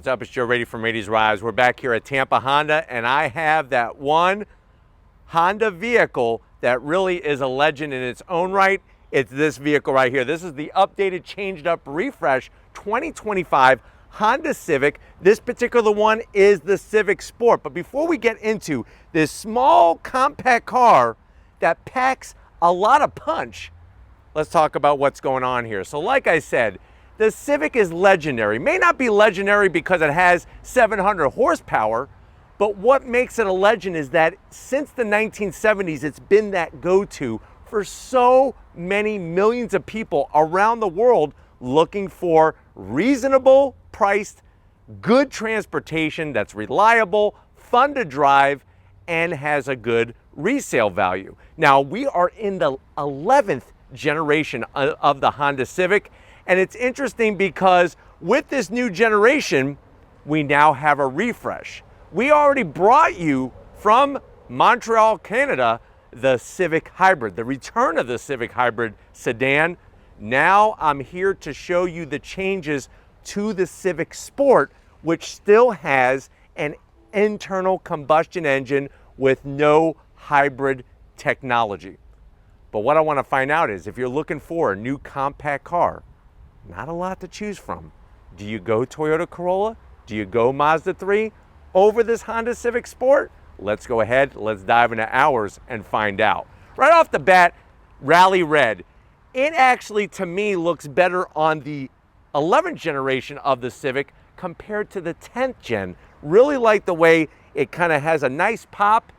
What's up? It's Joe Rady from Rady's Rides. We're back here at Tampa Honda, and I have that one Honda vehicle that really is a legend in its own right. It's this vehicle right here. This is the updated, changed up, refresh 2025 Honda Civic. This particular one is the Civic Sport. But before we get into this small, compact car that packs a lot of punch, let's talk about what's going on here. So like I said, the Civic is legendary. May not be legendary because it has 700 horsepower, but what makes it a legend is that since the 1970s, it's been that go-to for so many millions of people around the world looking for reasonable priced, good transportation that's reliable, fun to drive, and has a good resale value. Now, we are in the 11th generation of the Honda Civic, and it's interesting because with this new generation, we now have a refresh. We already brought you from Montreal, Canada, the Civic Hybrid, the return of the Civic Hybrid sedan. Now I'm here to show you the changes to the Civic Sport, which still has an internal combustion engine with no hybrid technology. But what I want to find out is if you're looking for a new compact car, not a lot to choose from. Do you go Toyota Corolla? Do you go Mazda 3 over this Honda Civic Sport? Let's go ahead, let's dive into ours and find out. Right off the bat, Rally Red. It actually, to me, looks better on the 11th generation of the Civic compared to the 10th gen. Really like the way it kind of has a nice pop,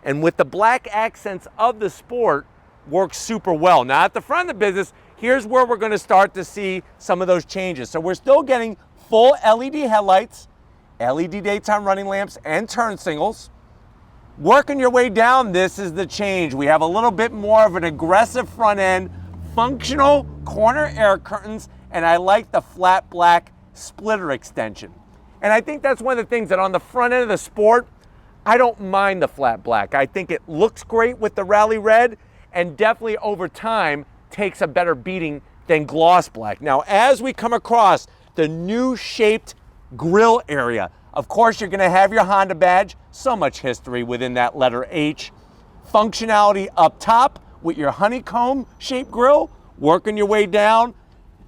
and with the black accents of the Sport, works super well. Now at the front of the business, here's where we're going to start to see some of those changes. So we're still getting full LED headlights, LED daytime running lamps, and turn signals. Working your way down, this is the change. We have a little bit more of an aggressive front end, functional corner air curtains, and I like the flat black splitter extension. And I think that's one of the things that on the front end of the Sport, I don't mind the flat black. I think it looks great with the Rally Red, and definitely over time takes a better beating than gloss black. Now, as we come across the new shaped grille area, of course, you're gonna have your Honda badge, so much history within that letter H. Functionality up top with your honeycomb shaped grille, working your way down.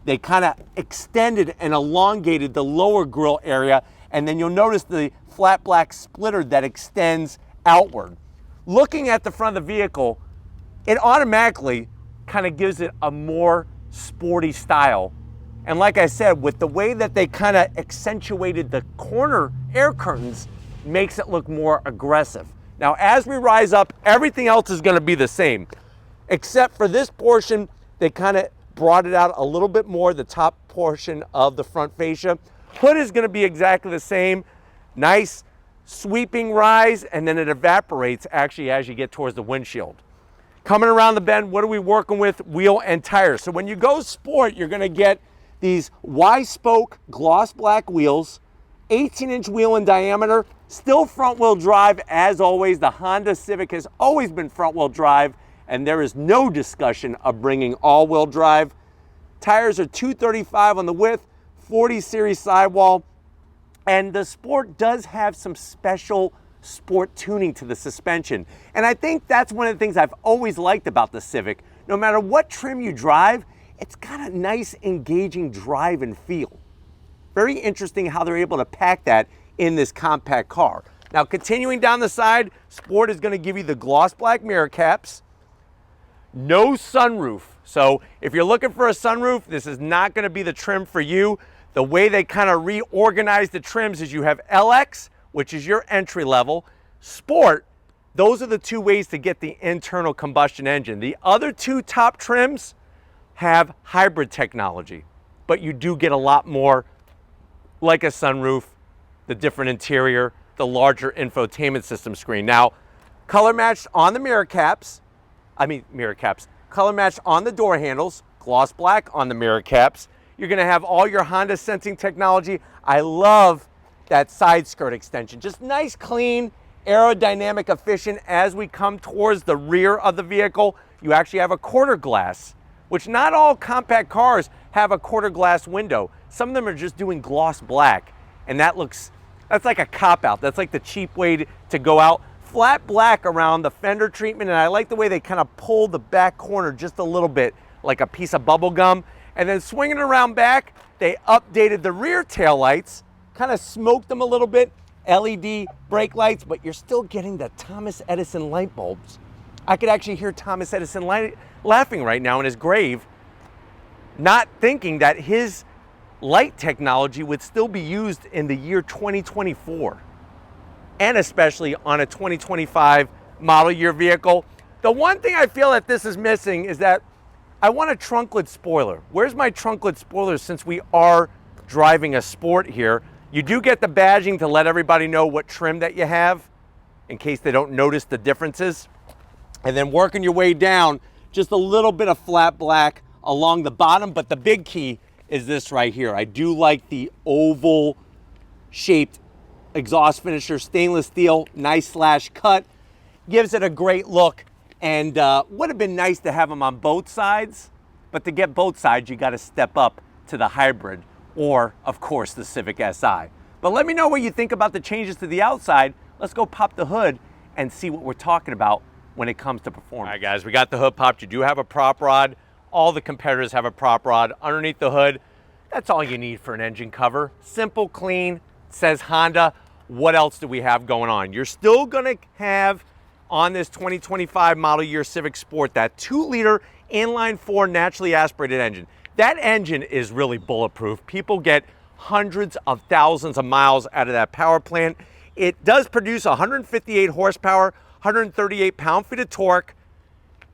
They kind of extended and elongated the lower grille area, and then you'll notice the flat black splitter that extends outward. Looking at the front of the vehicle, it automatically kind of gives it a more sporty style. And like I said, with the way that they kind of accentuated the corner air curtains, makes it look more aggressive. Now, as we rise up, everything else is going to be the same, except for this portion, they kind of brought it out a little bit more, the top portion of the front fascia. Hood is going to be exactly the same. Nice sweeping rise, and then it evaporates actually as you get towards the windshield. Coming around the bend, what are we working with? Wheel and tires. So when you go Sport, you're going to get these Y-spoke gloss black wheels, 18-inch wheel in diameter, still front-wheel drive as always. The Honda Civic has always been front-wheel drive, and there is no discussion of bringing all-wheel drive. Tires are 235 on the width, 40 series sidewall, and the Sport does have some special Sport tuning to the suspension. And I think that's one of the things I've always liked about the Civic. No matter what trim you drive, it's got a nice engaging drive and feel. Very interesting how they're able to pack that in this compact car. Now continuing down the side, Sport is going to give you the gloss black mirror caps. No sunroof. So if you're looking for a sunroof, this is not going to be the trim for you. The way they kind of reorganize the trims is you have LX, which is your entry level, Sport. Those are the two ways to get the internal combustion engine. The other two top trims have hybrid technology, but you do get a lot more like a sunroof, the different interior, the larger infotainment system screen. Now, color matched on the color matched on the door handles, gloss black on the mirror caps. You're gonna have all your Honda sensing technology. I love that side skirt extension. Just nice, clean, aerodynamic, efficient. As we come towards the rear of the vehicle, you actually have a quarter glass, which not all compact cars have a quarter glass window. Some of them are just doing gloss black. and that's like a cop-out. That's like the cheap way to go out. Flat black around the fender treatment, and I like the way they kind of pull the back corner just a little bit, like a piece of bubble gum. And then swinging around back, they updated the rear tail lights, kind of smoked them a little bit, LED brake lights, but you're still getting the Thomas Edison light bulbs. I could actually hear Thomas Edison laughing right now in his grave, not thinking that his light technology would still be used in the year 2024, and especially on a 2025 model year vehicle. The one thing I feel that this is missing is that I want a trunk-lid spoiler. Where's my trunk-lid spoiler, since we are driving a Sport here? You do get the badging to let everybody know what trim that you have in case they don't notice the differences. And then working your way down, just a little bit of flat black along the bottom, but the big key is this right here. I do like the oval shaped exhaust finisher, stainless steel, nice slash cut, gives it a great look. And would have been nice to have them on both sides, but to get both sides, you got to step up to the hybrid or, of course, the Civic Si. But let me know what you think about the changes to the outside. Let's go pop the hood and see what we're talking about when it comes to performance. All right, guys, we got the hood popped. You do have a prop rod. All the competitors have a prop rod underneath the hood. That's all you need for an engine cover. Simple, clean, says Honda. What else do we have going on? You're still gonna have on this 2025 model year Civic Sport that 2-liter inline-4 naturally aspirated engine. That engine is really bulletproof. People get hundreds of thousands of miles out of that power plant. It does produce 158 horsepower, 138 pound-feet of torque.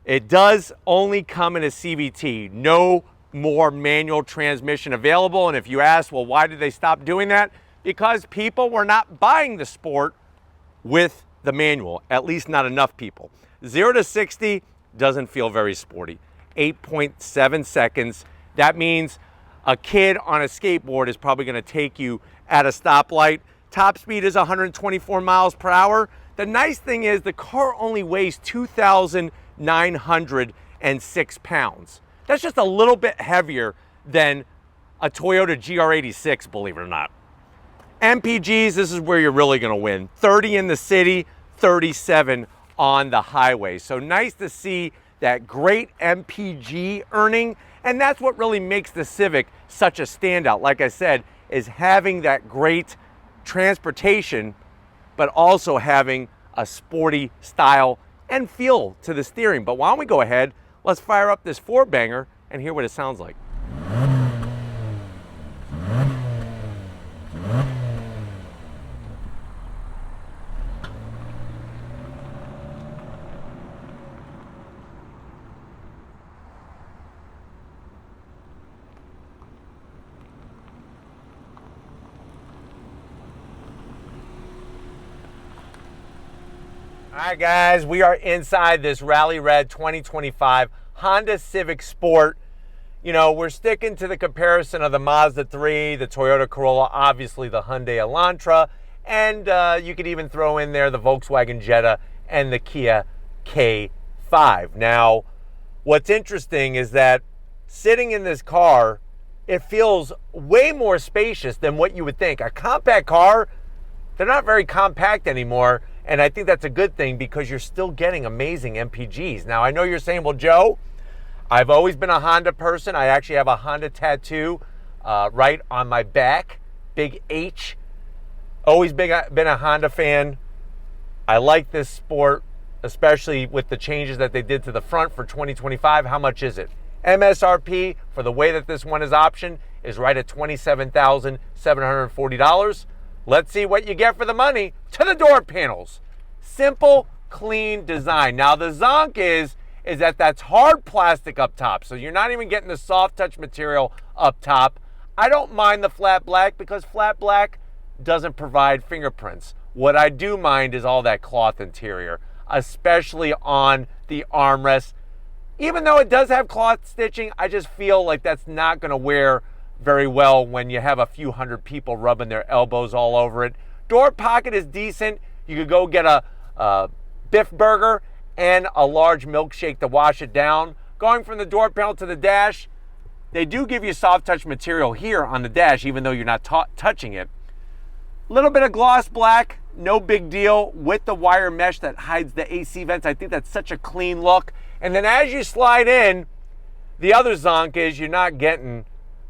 It does only come in a CVT. No more manual transmission available. And if you ask, well, why did they stop doing that? Because people were not buying the Sport with the manual, at least not enough people. 0 to 60 doesn't feel very sporty. 8.7 seconds. That means a kid on a skateboard is probably going to take you at a stoplight. Top speed is 124 miles per hour. The nice thing is the car only weighs 2,906 pounds. That's just a little bit heavier than a Toyota GR86, believe it or not. MPGs, this is where you're really going to win. 30 in the city, 37 on the highway. So nice to see that great MPG earning, and that's what really makes the Civic such a standout. Like I said, is having that great transportation, but also having a sporty style and feel to the steering. But why don't we go ahead, let's fire up this 4-banger and hear what it sounds like. All right, guys, we are inside this Rally Red 2025 Honda Civic Sport. You know, we're sticking to the comparison of the Mazda 3, the Toyota Corolla, obviously the Hyundai Elantra, and you could even throw in there the Volkswagen Jetta and the Kia K5. Now, what's interesting is that sitting in this car, it feels way more spacious than what you would think. A compact car, they're not very compact anymore. And I think that's a good thing because you're still getting amazing MPGs. Now, I know you're saying, well, Joe, I've always been a Honda person. I actually have a Honda tattoo right on my back, big H. Always been a Honda fan. I like this Sport, especially with the changes that they did to the front for 2025. How much is it? MSRP for the way that this one is optioned is right at $27,740. Let's see what you get for the money. To the door panels. Simple, clean design. Now the zonk is that that's hard plastic up top. So you're not even getting the soft touch material up top. I don't mind the flat black because flat black doesn't provide fingerprints. What I do mind is all that cloth interior, especially on the armrest. Even though it does have cloth stitching, I just feel like that's not going to wear very well when you have a few hundred people rubbing their elbows all over it. Door pocket is decent. You could go get a Biff burger and a large milkshake to wash it down. Going from the door panel to the dash, they do give you soft touch material here on the dash, even though you're not touching it. Little bit of gloss black, no big deal, with the wire mesh that hides the AC vents. I think that's such a clean look. And then as you slide in, the other zonk is you're not getting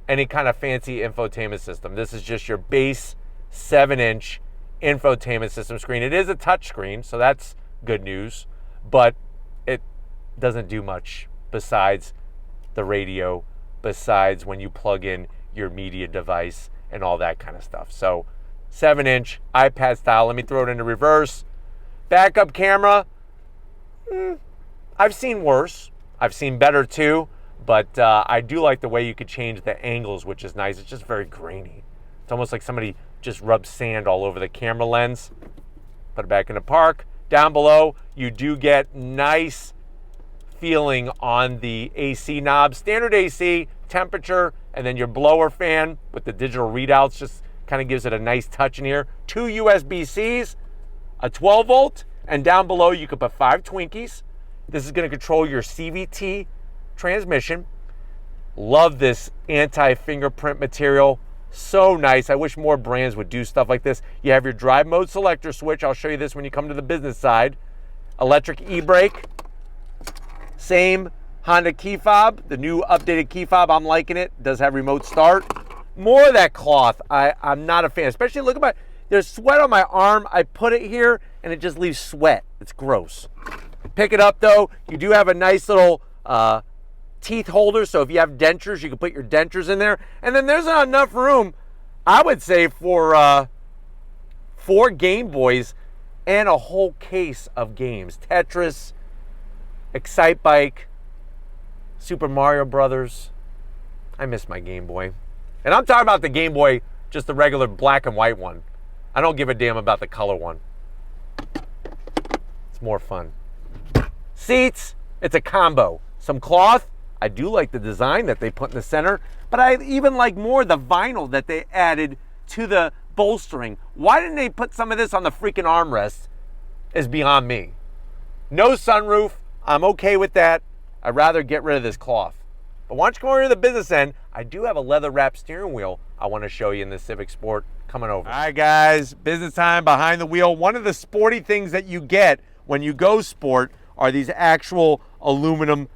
any kind of fancy infotainment system. This is just your base 7-inch infotainment system screen. It is a touch screen, so that's good news, but it doesn't do much besides the radio, besides when you plug in your media device and all that kind of stuff. So 7-inch iPad style. Let me throw it into reverse. Backup camera. I've seen worse. I've seen better too, but I do like the way you could change the angles, which is nice. It's just very grainy. It's almost like somebody just rubbed sand all over the camera lens. Put it back in the park. Down below, you do get nice feeling on the AC knob. Standard AC, temperature, and then your blower fan with the digital readouts just kind of gives it a nice touch in here. 2 USB-Cs, a 12 volt, and down below you could put 5 Twinkies. This is going to control your CVT transmission. Love this anti-fingerprint material. So nice. I wish more brands would do stuff like this. You have your drive mode selector switch. I'll show you this when you come to the business side. Electric e-brake. Same Honda key fob, the new updated key fob. I'm liking it. Does have remote start. More of that cloth. I'm not a fan. Especially look at my, there's sweat on my arm. I put it here and it just leaves sweat. It's gross. Pick it up though. You do have a nice little teeth holder, so if you have dentures, you can put your dentures in there. And then there's not enough room, I would say, for 4 Game Boys and a whole case of games. Tetris, Excite Bike, Super Mario Brothers. I miss my Game Boy. And I'm talking about the Game Boy, just the regular black and white one. I don't give a damn about the color one. It's more fun. Seats, it's a combo. Some cloth. I do like the design that they put in the center, but I even like more the vinyl that they added to the bolstering. Why didn't they put some of this on the freaking armrest is beyond me. No sunroof. I'm okay with that. I'd rather get rid of this cloth. But why don't you come over to the business end? I do have a leather wrapped steering wheel I want to show you in the Civic Sport coming over. All right, guys, business time behind the wheel. One of the sporty things that you get when you go sport are these actual aluminum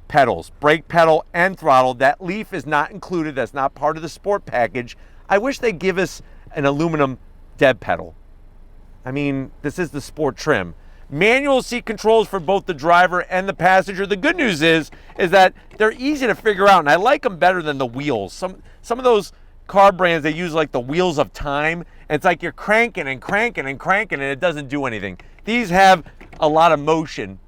pedals, brake pedal and throttle. That leaf is not included. That's not part of the sport package. I wish they'd give us an aluminum dead pedal. I mean, this is the sport trim. Manual seat controls for both the driver and the passenger. The good news is that they're easy to figure out, and I like them better than the wheels. Some of those car brands, they use like the wheels of time, and it's like you're cranking and cranking and cranking, and it doesn't do anything. These have a lot of motion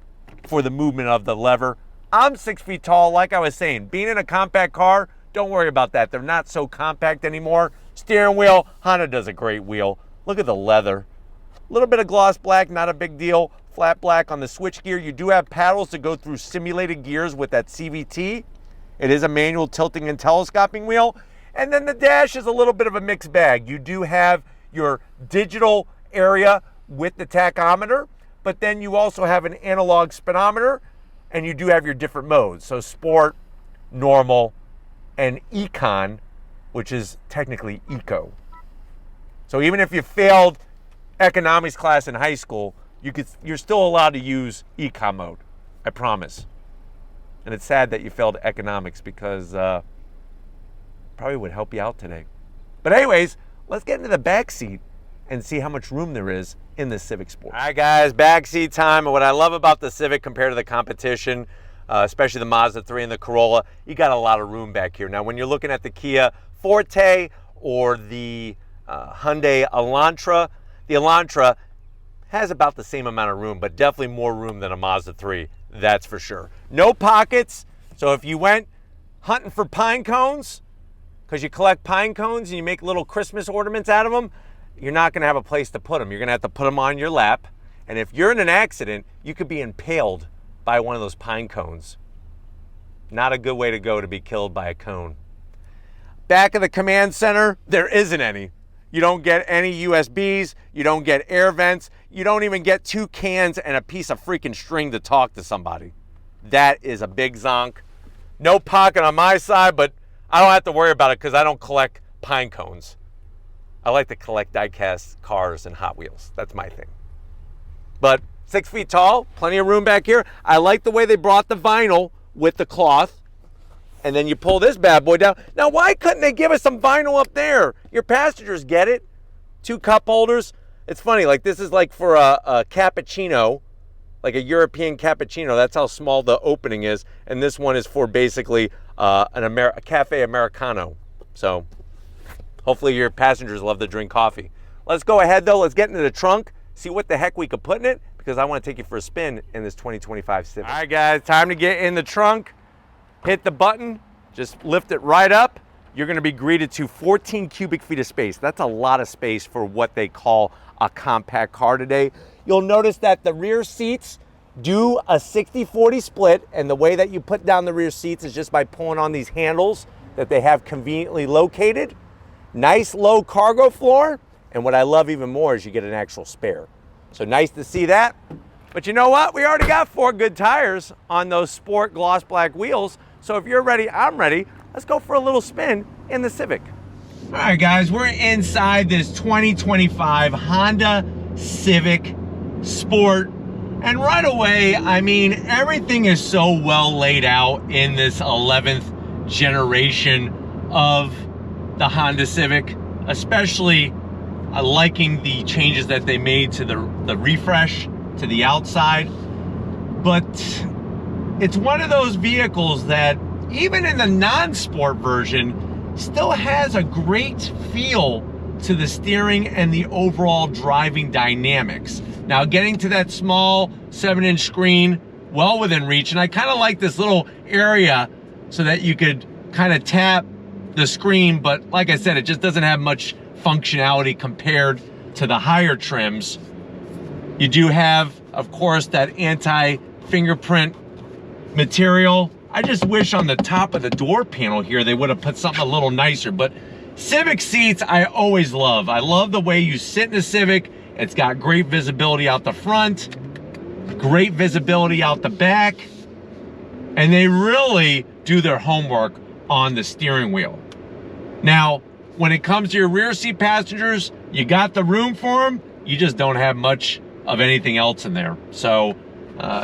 for the movement of the lever. I'm 6 feet tall, like I was saying. Being in a compact car, don't worry about that. They're not so compact anymore. Steering wheel, Honda does a great wheel. Look at the leather. A little bit of gloss black, not a big deal. Flat black on the switch gear. You do have paddles to go through simulated gears with that CVT. It is a manual tilting and telescoping wheel. And then the dash is a little bit of a mixed bag. You do have your digital area with the tachometer, but then you also have an analog speedometer, and you do have your different modes. So sport, normal, and econ, which is technically eco. So even if you failed economics class in high school, you're still allowed to use econ mode, I promise. And it's sad that you failed economics because probably would help you out today. But anyways, let's get into the back seat and see how much room there is in the Civic Sport. All right, guys, back seat time. And what I love about the Civic compared to the competition, especially the Mazda 3 and the Corolla, you got a lot of room back here. Now, when you're looking at the Kia Forte or the Hyundai Elantra, the Elantra has about the same amount of room, but definitely more room than a Mazda 3, that's for sure. No pockets, so if you went hunting for pine cones, because you collect pine cones and you make little Christmas ornaments out of them, you're not gonna have a place to put them. You're gonna have to put them on your lap, and if you're in an accident, you could be impaled by one of those pine cones. Not a good way to go to be killed by a cone. Back of the command center, there isn't any. You don't get any USBs, you don't get air vents, you don't even get 2 cans and a piece of freaking string to talk to somebody. That is a big zonk. No pocket on my side, but I don't have to worry about it because I don't collect pine cones. I like to collect die-cast cars and Hot Wheels. That's my thing. But 6 feet tall, plenty of room back here. I like the way they brought the vinyl with the cloth. And then you pull this bad boy down. Now, why couldn't they give us some vinyl up there? Your passengers get it. 2 cup holders. It's funny, like this is like for a cappuccino, like a European cappuccino. That's how small the opening is. And this one is for basically a cafe Americano. So hopefully your passengers love to drink coffee. Let's go ahead though. Let's get into the trunk, see what the heck we could put in it, because I want to take you for a spin in this 2025 Civic. All right, guys, time to get in the trunk. Hit the button, just lift it right up. You're going to be greeted to 14 cubic feet of space. That's a lot of space for what they call a compact car today. You'll notice that the rear seats do a 60-40 split, and the way that you put down the rear seats is just by pulling on these handles that they have conveniently located. Nice low cargo floor, and what I love even more is you get an actual spare. So nice to see that. But you know what? We already got 4 good tires on those sport gloss black wheels. So if you're ready, I'm ready. Let's go for a little spin in the Civic. All right, guys, we're inside this 2025 Honda Civic Sport. And right away, I mean, everything is so well laid out in this 11th generation of the Honda Civic, especially liking the changes that they made to the refresh to the outside. But it's one of those vehicles that even in the non-sport version still has a great feel to the steering and the overall driving dynamics. Now, getting to that small 7-inch screen, well within reach, and I kind of like this little area so that you could kind of tap the screen, but like I said, it just doesn't have much functionality compared to the higher trims. You do have, of course, that anti-fingerprint material. I just wish on the top of the door panel here they would have put something a little nicer, but Civic seats I always love. I love the way you sit in a Civic. It's got great visibility out the front, great visibility out the back, and they really do their homework on the steering wheel. Now, when it comes to your rear seat passengers, you got the room for them, you just don't have much of anything else in there. So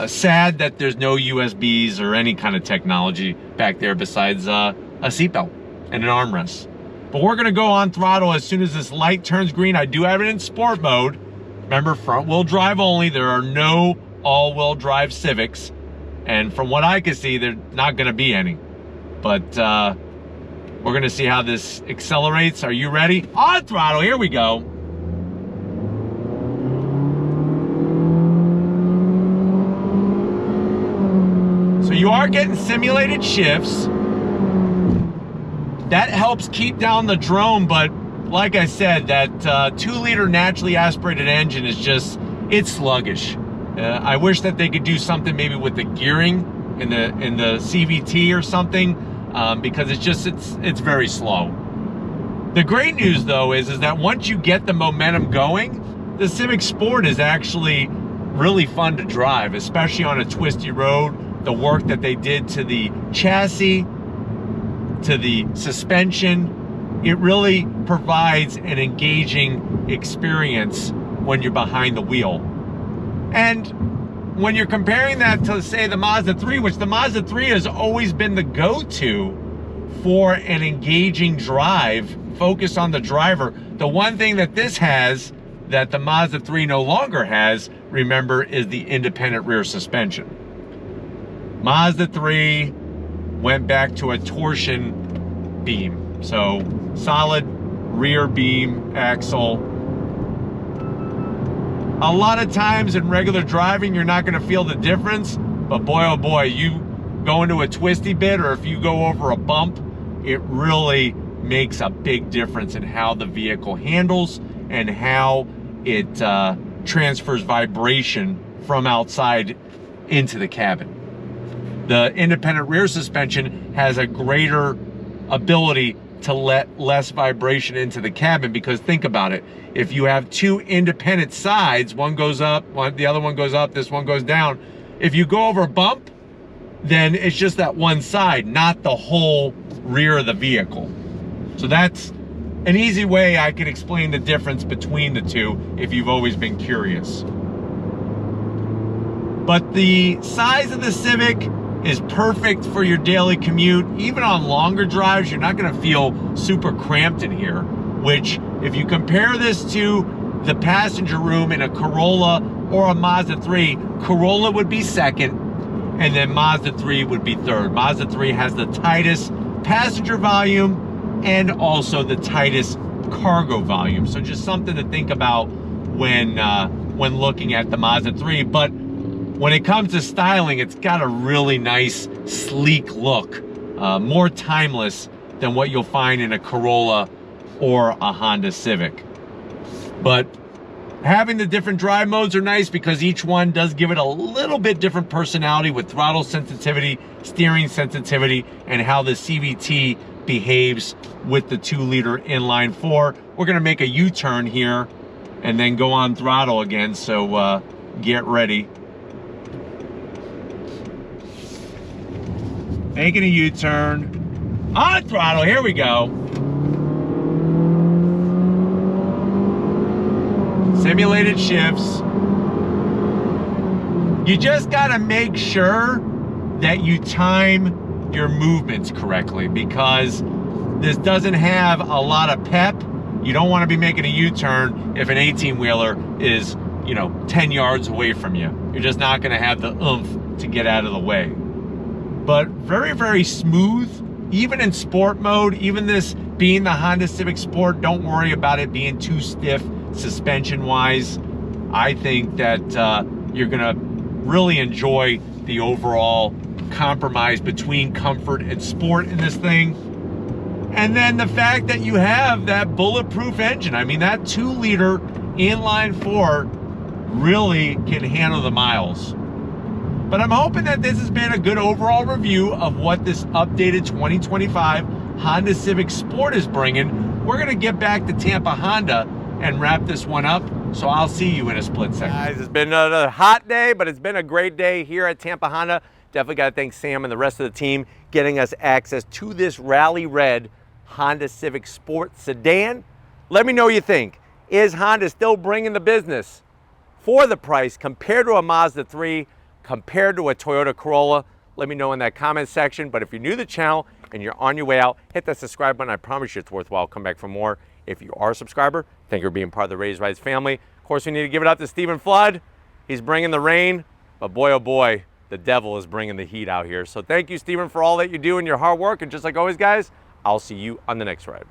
sad that there's no USBs or any kind of technology back there besides a seatbelt and an armrest. But we're gonna go on throttle as soon as this light turns green. I do have it in sport mode. Remember, front wheel drive only. There are no all-wheel drive Civics. And from what I can see, there's not gonna be any. But we're gonna see how this accelerates. Are you ready? On throttle, here we go. So you are getting simulated shifts. That helps keep down the drone, but like I said, that 2-liter naturally aspirated engine is just, it's sluggish. I wish that they could do something maybe with the gearing in the CVT or something, because it's very slow. The great news though is that once you get the momentum going, the Civic Sport is actually really fun to drive, especially on a twisty road. The work that they did to the chassis, to the suspension, it really provides an engaging experience when you're behind the wheel. And when you're comparing that to, say, the Mazda 3, which the Mazda 3 has always been the go-to for an engaging drive, focus on the driver, the one thing that this has that the Mazda 3 no longer has, remember, is the independent rear suspension. Mazda 3 went back to a torsion beam. So solid rear beam axle. A lot of times in regular driving, you're not gonna feel the difference, but boy, oh boy, you go into a twisty bit or if you go over a bump, it really makes a big difference in how the vehicle handles and how it transfers vibration from outside into the cabin. The independent rear suspension has a greater ability to let less vibration into the cabin, because think about it. If you have 2 independent sides, one goes up, the other one goes up, this one goes down. If you go over a bump, then it's just that one side, not the whole rear of the vehicle. So that's an easy way I can explain the difference between the two if you've always been curious. But the size of the Civic is perfect for your daily commute. Even on longer drives, you're not gonna feel super cramped in here, which if you compare this to the passenger room in a Corolla or a Mazda 3, Corolla would be second, and then Mazda 3 would be third. Mazda 3 has the tightest passenger volume and also the tightest cargo volume. So just something to think about when looking at the Mazda 3. But when it comes to styling, it's got a really nice, sleek look, more timeless than what you'll find in a Corolla or a Honda Civic. But having the different drive modes are nice because each one does give it a little bit different personality with throttle sensitivity, steering sensitivity, and how the CVT behaves with the 2-liter inline 4. We're gonna make a U-turn here and then go on throttle again, so get ready. Making a U-turn, on throttle, here we go. Simulated shifts. You just gotta make sure that you time your movements correctly because this doesn't have a lot of pep. You don't want to be making a U-turn if an 18-wheeler is, 10 yards away from you. You're just not going to have the oomph to get out of the way. But very, very smooth, even in sport mode, even this being the Honda Civic Sport, don't worry about it being too stiff suspension-wise. I think that you're going to really enjoy the overall compromise between comfort and sport in this thing. And then the fact that you have that bulletproof engine. I mean, that 2-liter inline 4 really can handle the miles. But I'm hoping that this has been a good overall review of what this updated 2025 Honda Civic Sport is bringing. We're gonna get back to Tampa Honda and wrap this one up. So I'll see you in a split second. Guys, it's been another hot day, but it's been a great day here at Tampa Honda. Definitely got to thank Sam and the rest of the team getting us access to this rally red Honda Civic Sport sedan. Let me know what you think. Is Honda still bringing the business for the price compared to a Mazda 3, compared to a Toyota Corolla? Let me know in that comment section. But if you're new to the channel and you're on your way out, hit that subscribe button. I promise you it's worthwhile. Come back for more. If you are a subscriber, thank you for being part of the Raised Rides family. Of course, we need to give it up to Stephen Flood. He's bringing the rain, but boy, oh boy, the devil is bringing the heat out here. So thank you, Stephen, for all that you do and your hard work. And just like always, guys, I'll see you on the next ride.